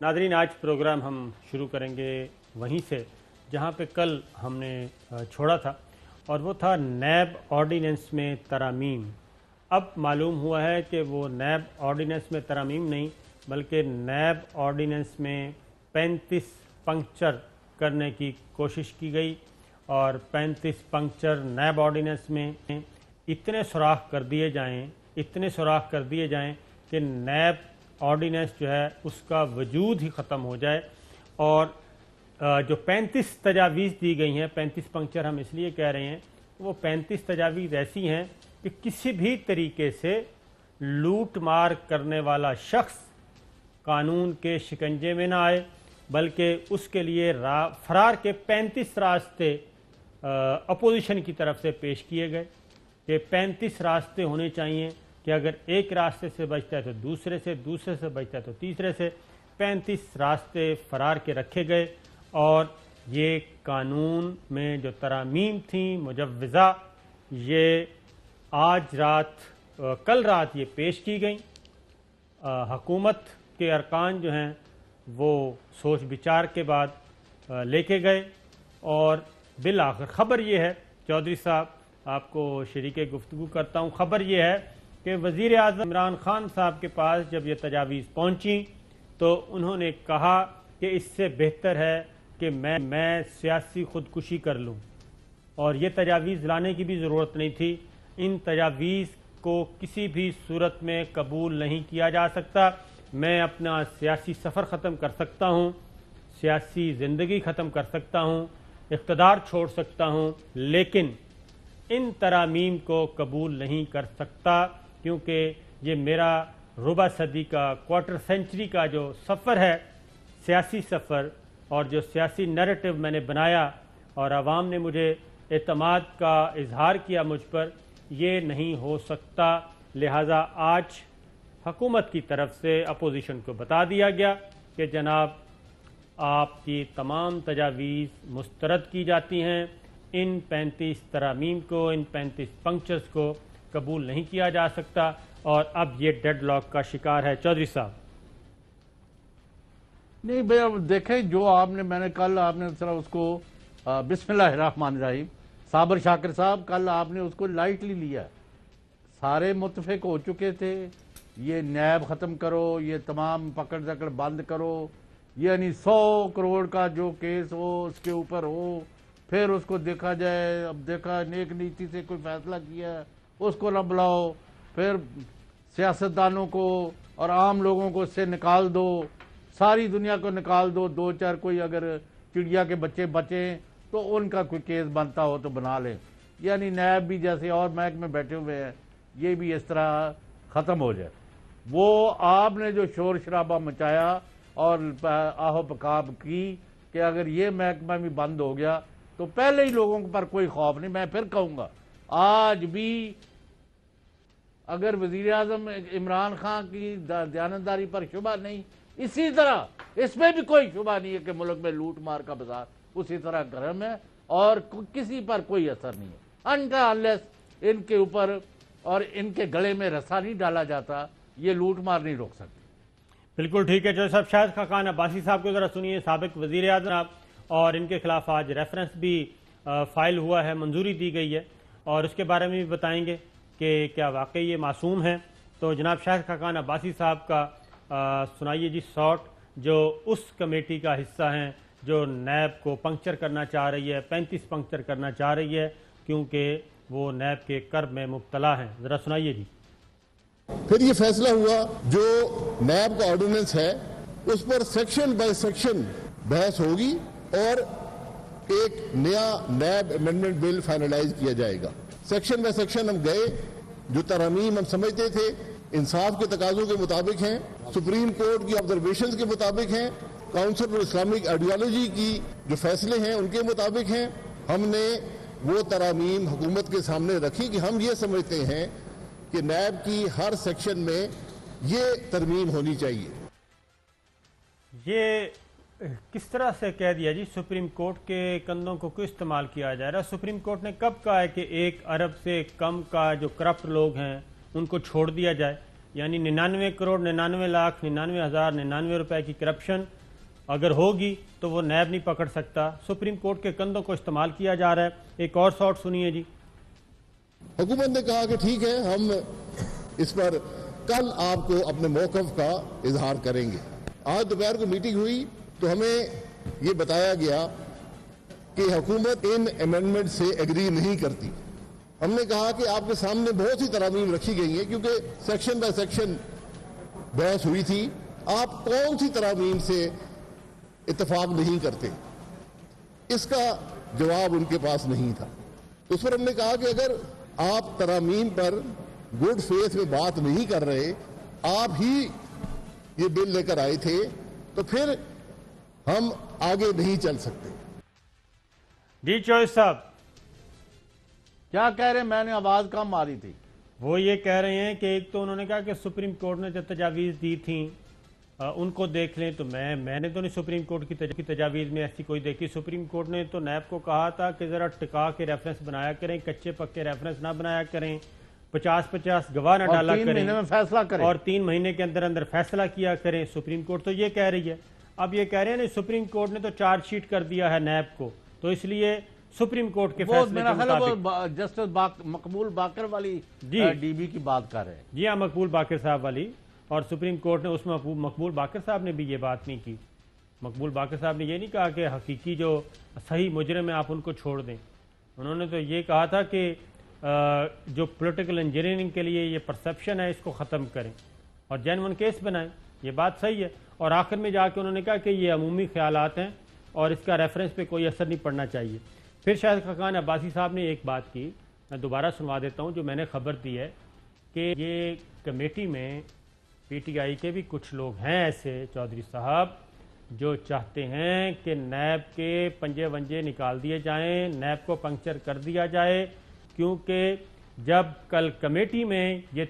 Nadreen, आज programme हम शुरू करेंगे वहीं से जहां पे कल हमने छोड़ा था, और वो था नैब ऑर्डिनेंस में तरामीम। अब मालूम हुआ है कि वो नैब ऑर्डिनेंस में तरामीम नहीं बल्कि नैब ऑर्डिनेंस में 35 पंक्चर करने की कोशिश की गई, और 35 पंक्चर नैब ऑर्डिनेंस में इतने सुराख कर दिए जाएं कि नैब ऑर्डिनेंस जो है उसका वजूद ही ख़त्म हो जाए। और जो 35 तजावीज़ दी गई हैं, 35 पंक्चर हम इसलिए कह रहे हैं, वो 35 तजावीज़ ऐसी हैं कि किसी भी तरीके से लूट मार करने वाला शख्स कानून के शिकंजे में ना आए, बल्कि उसके लिए फरार के 35 रास्ते अपोजिशन की तरफ से पेश किए गए कि 35 रास्ते होने चाहिए कि अगर एक रास्ते से बचता है तो दूसरे से बचता है तो तीसरे से, 35 रास्ते फरार के रखे गए। और ये कानून में जो तरामीम थी मुजव्वज़ा, ये कल रात ये पेश की गई। हुकूमत के अरकान जो हैं वो सोच विचार के बाद लेके गए, और बिल आखिर खबर ये है, चौधरी साहब आपको शरीके गुफ्तगू करता हूँ, खबर ये है कि वज़ीर आज़म इमरान खान साहब के पास जब ये तजावीज़ पहुँची तो उन्होंने कहा कि इससे बेहतर है कि मैं सियासी ख़ुदकुशी कर लूँ, और ये तजावीज़ लाने की भी ज़रूरत नहीं थी। इन तजावीज़ को किसी भी सूरत में कबूल नहीं किया जा सकता। मैं अपना सियासी सफ़र ख़त्म कर सकता हूँ, सियासी ज़िंदगी ख़त्म कर सकता हूँ, इक़्तिदार छोड़ सकता हूँ, लेकिन इन तरामीम को कबूल नहीं कर सकता, क्योंकि ये मेरा रुबा सदी का, क्वार्टर सेंचुरी का जो सफ़र है, सियासी सफ़र, और जो सियासी नैरेटिव मैंने बनाया और आवाम ने मुझे एतमाद का इजहार किया मुझ पर, ये नहीं हो सकता। लिहाजा आज हुकूमत की तरफ से अपोजिशन को बता दिया गया कि जनाब, आपकी तमाम तजावीज़ मुस्तरद की जाती हैं, इन 35 तरामीम को, इन 35 पंक्चर्स को कबूल नहीं किया जा सकता, और अब ये डेडलॉक का शिकार है। चौधरी साहब। नहीं भाई, अब देखें जो मैंने कल आपने जरा उसको बिस्मिल्लाहिर्रहमानिर्रहीम, साबर शाकिर साहब, कल आपने उसको लाइटली लिया। सारे मुत्तफिक हो चुके थे, ये नैब ख़त्म करो, ये तमाम पकड़ दकड़ बंद करो, यानी 100 करोड़ का जो केस हो उसके ऊपर हो, फिर उसको देखा जाए। अब देखा नेक नीति से कोई फैसला किया, उसको न बुलाओ, फिर सियासतदानों को और आम लोगों को उससे निकाल दो, सारी दुनिया को निकाल दो, 2-4 कोई अगर चिड़िया के बच्चे बचें तो उनका कोई केस बनता हो तो बना लें। यानी नैब भी जैसे और महकमे बैठे हुए हैं, ये भी इस तरह ख़त्म हो जाए। वो आपने जो शोर शराबा मचाया और आहो पकाब की कि अगर ये महकमा भी बंद हो गया तो पहले ही लोगों पर कोई खौफ नहीं। मैं फिर कहूँगा, आज भी अगर वज़ीर आज़म इमरान खान की दयानतदारी पर शुबा नहीं, इसी तरह इसमें भी कोई शुबा नहीं है कि मुल्क में लूट मार का बाजार उसी तरह गर्म है और किसी पर कोई असर नहीं है। अनलेस इनके ऊपर और इनके गले में रस्सा नहीं डाला जाता, ये लूट मार नहीं रोक सकती। बिल्कुल ठीक है। जो साहब, शाहिद खाकान अब्बासी साहब को ज़रा सुनिए, साबिक वज़ीर आज़म, और इनके खिलाफ आज रेफरेंस भी फाइल हुआ है, मंजूरी दी गई है, और उसके बारे में भी बताएंगे कि क्या वाकई ये मासूम है। तो जनाब शाहिद खाकान अब्बासी साहब का सुनाइए जी शॉट, जो उस कमेटी का हिस्सा हैं जो नैब को पंक्चर करना चाह रही है, 35 पंक्चर करना चाह रही है, क्योंकि वो नैब के कर्ब में मुब्तला हैं। ज़रा सुनाइए जी। फिर ये फैसला हुआ जो नैब का ऑर्डिनेंस है उस पर सेक्शन बाय सेक्शन बहस होगी और एक नया नैब अमेंडमेंट बिल फाइनलाइज किया जाएगा। सेक्शन बाय सेक्शन हम गए, जो तरमीम हम समझते थे इंसाफ के तकाजों के मुताबिक हैं, सुप्रीम कोर्ट की ऑब्जर्वेशंस के मुताबिक हैं, काउंसिल फॉर इस्लामिक आइडियोलॉजी की जो फैसले हैं उनके मुताबिक हैं, हमने वो तरमीम हुकूमत के सामने रखी कि हम ये समझते हैं कि नैब की हर सेक्शन में ये तरमीम होनी चाहिए। ये किस तरह से कह दिया जी, सुप्रीम कोर्ट के कंधों को क्यों इस्तेमाल किया जा रहा है? सुप्रीम कोर्ट ने कब कहा है कि 1 अरब से कम का जो करप्ट लोग हैं उनको छोड़ दिया जाए? یعنی 99 کروڑ 99 لاکھ 99,099 روپے کی کرپشن اگر ہوگی تو وہ نیب نہیں پکڑ سکتا. سپریم کورٹ کے کندھوں کو استعمال کیا جا رہا ہے. ایک اور ساؤٹ سنیے جی. حکومت نے کہا کہ ٹھیک ہے ہم اس پر کل آپ کو اپنے موقف کا اظہار کریں گے. آج دوپہر کو میٹنگ ہوئی تو ہمیں یہ بتایا گیا کہ حکومت ان امینڈمنٹ سے ایگری نہیں کرتی. ہم نے کہا کہ آپ کے سامنے بہت سی ترامیم رکھی گئی ہیں کیونکہ سیکشن بائی سیکشن بحث ہوئی تھی. آپ کون سی ترامیم سے اتفاق نہیں کرتے؟ اس کا جواب ان کے پاس نہیں تھا. اس پر ہم نے کہا کہ اگر آپ ترامیم پر گڈ فیتھ میں بات نہیں کر رہے، آپ ہی یہ بل لے کر آئے تھے، تو پھر ہم آگے نہیں چل سکتے. جی چوہدری صاحب کیا کہہ رہے ہیں؟ میں نے آواز کم ماری تھی. وہ یہ کہہ رہے ہیں کہ ایک تو انہوں نے کہا کہ سپریم کورٹ نے جو تجاویز دی تھیں ان کو دیکھ لیں. تو میں نے تو نہیں سپریم کورٹ کی تجاویز میں ایسی کوئی دیکھی. سپریم کورٹ نے تو نیب کو کہا تھا کہ ذرا ٹکا کے ریفرنس بنایا کریں، کچے پکے ریفرنس نہ بنایا کریں، 50 گواہ نہ ڈالا کریں، 3 مہینے میں فیصلہ کریں، اور 3 مہینے کے اندر اندر فیصلہ کیا کریں. سپریم کورٹ تو یہ کہہ رہی ہے. اب یہ کہہ رہے ہیں نہیں، سپریم کورٹ نے تو چارج شیٹ کر دیا ہے نیب کو، تو اس لیے سپریم کورٹ کے فیصلے کے مطابق جسٹس مقبول باقر والی ڈی بی کی بات کر رہے ہیں. جی ہاں، مقبول باقر صاحب والی. اور سپریم کورٹ نے اس میں مقبول باقر صاحب نے بھی یہ بات نہیں کی. مقبول باقر صاحب نے یہ نہیں کہا کہ حقیقی جو صحیح مجرم ہیں آپ ان کو چھوڑ دیں. انہوں نے تو یہ کہا تھا کہ جو پولیٹیکل انجینئرنگ کے لیے یہ پرسیپشن ہے اس کو ختم کریں اور جینون کیس بنائیں. یہ بات صحیح ہے. اور آخر میں جا کے انہوں نے کہا کہ یہ عمومی خیالات ہیں اور اس کا ریفرنس پہ کوئی اثر نہیں پڑنا چاہیے. پھر شاہد خاقان عباسی صاحب نے ایک بات کی، میں دوبارہ سنوا دیتا ہوں جو میں نے خبر دی ہے، کہ یہ کمیٹی میں پی ٹی آئی کے بھی کچھ لوگ ہیں ایسے چودھری صاحب جو چاہتے ہیں کہ نیب کے پنجے ونجے نکال دیے جائیں، نیب کو پنکچر کر دیا جائے. کیونکہ جب کل کمیٹی میں یہ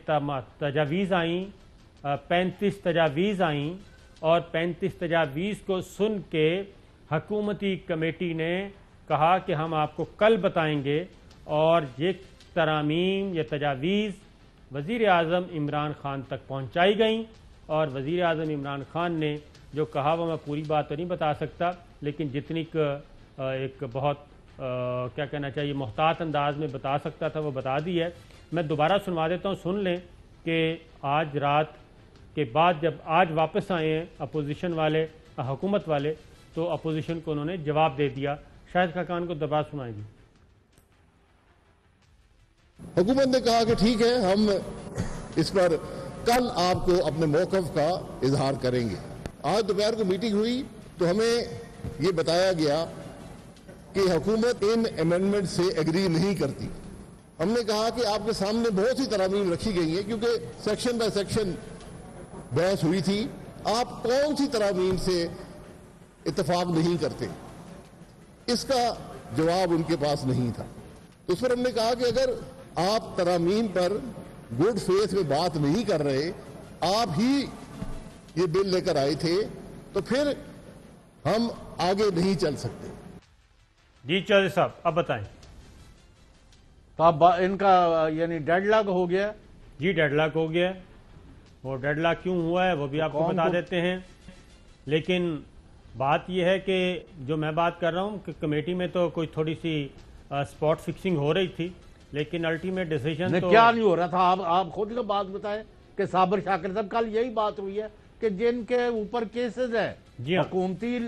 تجاویز آئیں، 35 تجاویز آئیں، اور 35 تجاویز کو سن کے حکومتی کمیٹی نے کہا کہ ہم آپ کو کل بتائیں گے، اور یہ ترامیم یہ تجاویز وزیر اعظم عمران خان تک پہنچائی گئیں. اور وزیر اعظم عمران خان نے جو کہا وہ میں پوری بات تو نہیں بتا سکتا، لیکن جتنی ایک بہت کیا کہنا چاہیے محتاط انداز میں بتا سکتا تھا وہ بتا دی ہے. میں دوبارہ سنوا دیتا ہوں، سن لیں کہ آج رات کے بعد جب آج واپس آئے ہیں اپوزیشن والے حکومت والے، تو اپوزیشن کو انہوں نے جواب دے دیا. شاہد خاقان کو دوبارہ سنائیں گے. حکومت نے کہا کہ ٹھیک ہے ہم اس پر کل آپ کو اپنے موقف کا اظہار کریں گے. آج دوپہر کو میٹنگ ہوئی تو ہمیں یہ بتایا گیا کہ حکومت ان امینڈمنٹ سے ایگری نہیں کرتی. ہم نے کہا کہ آپ کے سامنے بہت سی ترامیم رکھی گئی ہیں کیونکہ سیکشن بائی سیکشن بحث ہوئی تھی. آپ کون سی ترامیم سے اتفاق نہیں کرتے؟ اس کا جواب ان کے پاس نہیں تھا. تو اس پر ہم نے کہا کہ اگر آپ ترامیم پر گڈ فیتھ میں بات نہیں کر رہے، آپ ہی یہ بل لے کر آئے تھے، تو پھر ہم آگے نہیں چل سکتے. جی چودھری صاحب اب بتائیں. تو اب ان کا یعنی ڈیڈ لاک ہو گیا؟ جی ڈیڈ لاک ہو گیا. وہ ڈیڈ لاک کیوں ہوا ہے وہ بھی آپ کو بتا دیتے ہیں. لیکن بات یہ ہے کہ جو میں بات کر رہا ہوں کہ کمیٹی میں تو کوئی تھوڑی سی سپاٹ فکسنگ ہو رہی تھی، لیکن الٹیمیٹ ڈیسیجن تو کیا نہیں ہو رہا تھا. آپ خود کو بات بتائیں کہ صابر شاکر صاحب کل یہی بات ہوئی ہے کہ جن کے اوپر کیسز ہیں جی ہاں حکومتی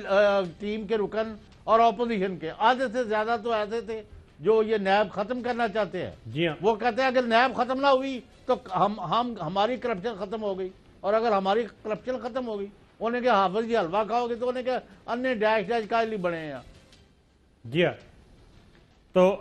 ٹیم کے رکن اور اپوزیشن کے، آدھے سے زیادہ تو ایسے تھے جو یہ نیب ختم کرنا چاہتے ہیں. جی ہاں وہ کہتے ہیں اگر نیب ختم نہ ہوئی تو ہماری کرپشن ختم ہو گئی، اور اگر ہماری کرپشن ختم ہو گئی انہیں کہ حافظ جی حلوہ کھاؤ گے تو انہیں کہ انہیں ڈیش ڈیش کا لیے بنے ہیں. جی ہاں. تو